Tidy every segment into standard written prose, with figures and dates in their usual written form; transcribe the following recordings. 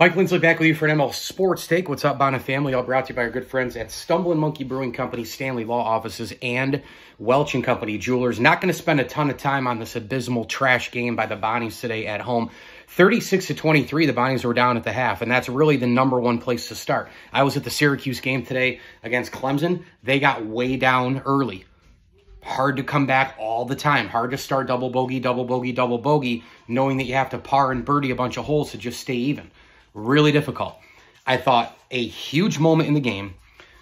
Mike Lindsley back with you for an ML Sports Take. What's up, Bonnet family? All brought to you by our good friends at Stumbling Monkey Brewing Company, Stanley Law Offices, and Welch & Company Jewelers. Not going to spend a ton of time on this abysmal trash game by the Bonnies today at home. 36-23, the Bonnies were down at the half, and that's really the number one place to start. I was at the Syracuse game today against Clemson. They got way down early. Hard to come back all the time. Hard to start double bogey, double bogey, double bogey, knowing that you have to par and birdie a bunch of holes to just stay even. Really difficult. I thought a huge moment in the game,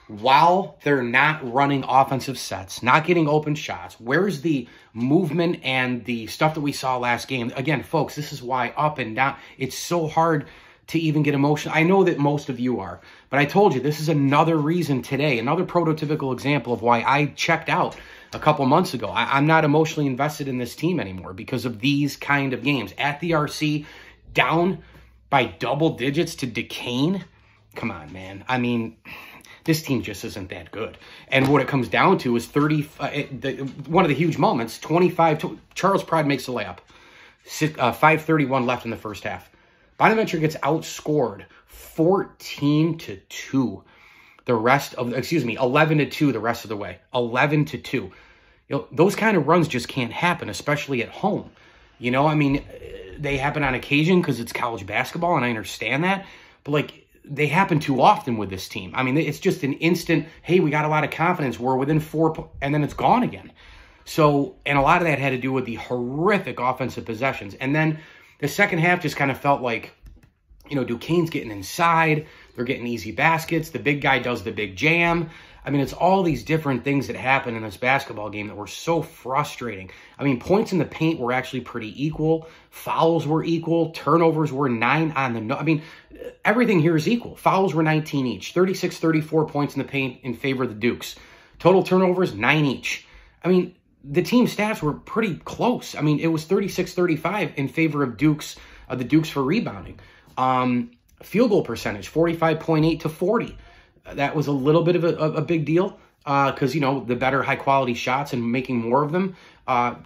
while they're not running offensive sets, not getting open shots, where's the movement and the stuff that we saw last game? Again, folks, this is why up and down, it's so hard to even get emotional. I know that most of you are, but I told you this is another reason today, another prototypical example of why I checked out a couple months ago. I'm not emotionally invested in this team anymore because of these kind of games. At the RC, down by double digits to Duquesne. Come on, man. I mean, this team just isn't that good. And what it comes down to is one of the huge moments, 25, Charles Pride makes a layup. 5:31 left in the first half. Bonaventure gets outscored 14-2. The rest of, 11-2 the rest of the way. 11-2. You know, those kind of runs just can't happen, especially at home. You know, I mean, they happen on occasion because it's college basketball, and I understand that. But, like, they happen too often with this team. I mean, it's just an instant, hey, we got a lot of confidence. We're within 4, and then it's gone again. So, and a lot of that had to do with the horrific offensive possessions. And then the second half just kind of felt like, you know, Duquesne's getting inside. They're getting easy baskets. The big guy does the big jam. I mean, it's all these different things that happen in this basketball game that were so frustrating. I mean, points in the paint were actually pretty equal. Fouls were equal. Turnovers were 9 on the... I mean, everything here is equal. Fouls were 19 each. 36-34 points in the paint in favor of the Dukes. Total turnovers, 9 each. I mean, the team stats were pretty close. I mean, it was 36-35 in favor of the Dukes for rebounding. Field goal percentage, 45.8 to 40. That was a little bit of a big deal because, you know, the better high-quality shots and making more of them.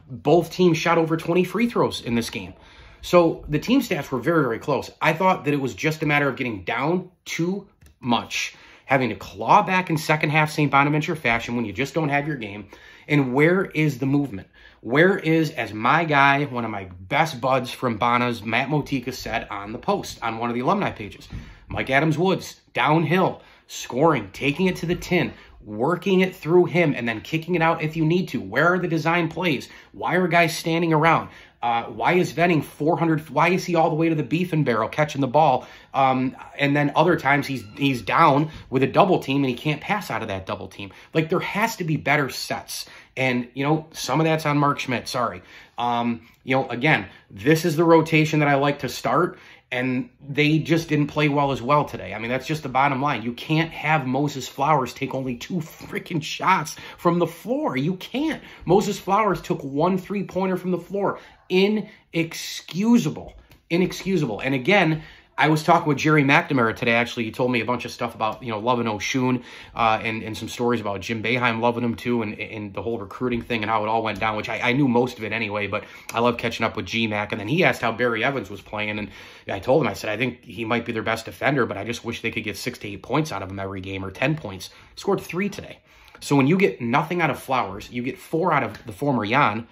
Both teams shot over 20 free throws in this game. So the team stats were very, very close. I thought that it was just a matter of getting down too much, having to claw back in second half St. Bonaventure fashion when you just don't have your game. And where is the movement? Where is, as my guy, one of my best buds from Bona's, Matt Motika, said on the post, on one of the alumni pages, Mike Adams-Woods, downhill, scoring, taking it to the tin, working it through him, and then kicking it out if you need to. Where are the design plays? Why are guys standing around? Why is Venning 400? Why is he all the way to the beef and barrel catching the ball? And then other times he's down with a double team and he can't pass out of that double team. Like, there has to be better sets. And, you know, some of that's on Mark Schmidt. Sorry. You know, again, this is the rotation that I like to start. And they just didn't play well as well today. I mean, that's just the bottom line. You can't have Moses Flowers take only 2 freaking shots from the floor. You can't. Moses Flowers took 1 3-pointer from the floor. Inexcusable. Inexcusable. And again, I was talking with Jerry McNamara today. Actually, he told me a bunch of stuff about, you know, loving Oshun and some stories about Jim Boeheim loving him too, and the whole recruiting thing and how it all went down, which I knew most of it anyway, but I love catching up with G-Mac. And then he asked how Barry Evans was playing, and I told him, I said, I think he might be their best defender, but I just wish they could get 6 to 8 points out of him every game, or 10 points. Scored 3 today. So when you get nothing out of Flowers, you get 4 out of the former Jan,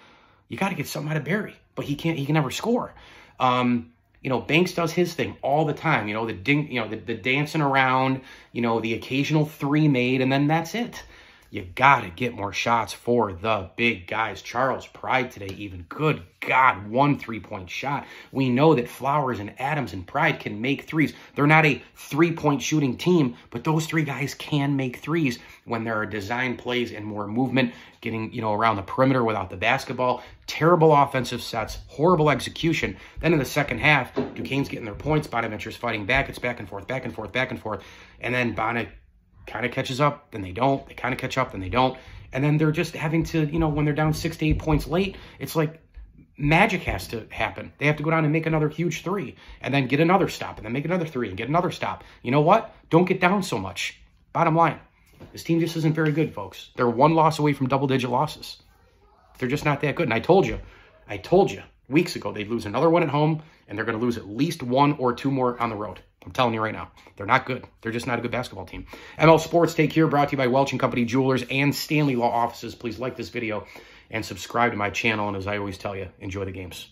you got to get something out of Barry, but he can never score. You know, Banks does his thing all the time. You know, the dancing around, you know, the occasional 3 made, and then that's it. You got to get more shots for the big guys. Charles Pride today, even. Good God, 1 3-point shot. We know that Flowers and Adams and Pride can make threes. They're not a 3-point shooting team, but those 3 guys can make threes when there are design plays and more movement, getting, you know, around the perimeter without the basketball. Terrible offensive sets, horrible execution. Then in the second half, Duquesne's getting their points. Bonaventure's fighting back. It's back and forth, back and forth, back and forth. And then Bonnet kind of catches up, then they don't. They kind of catch up, then they don't. And then they're just having to, you know, when they're down 6 to 8 points late, it's like magic has to happen. They have to go down and make another huge 3, and then get another stop, and then make another 3, and get another stop. You know what? Don't get down so much. Bottom line, this team just isn't very good, folks. They're 1 loss away from double-digit losses. They're just not that good. And I told you weeks ago they'd lose another one at home, and they're going to lose at least 1 or 2 more on the road. I'm telling you right now. They're not good. They're just not a good basketball team. ML Sports Take Care, brought to you by Welch & Company Jewelers and Stanley Law Offices. Please like this video and subscribe to my channel. And as I always tell you, enjoy the games.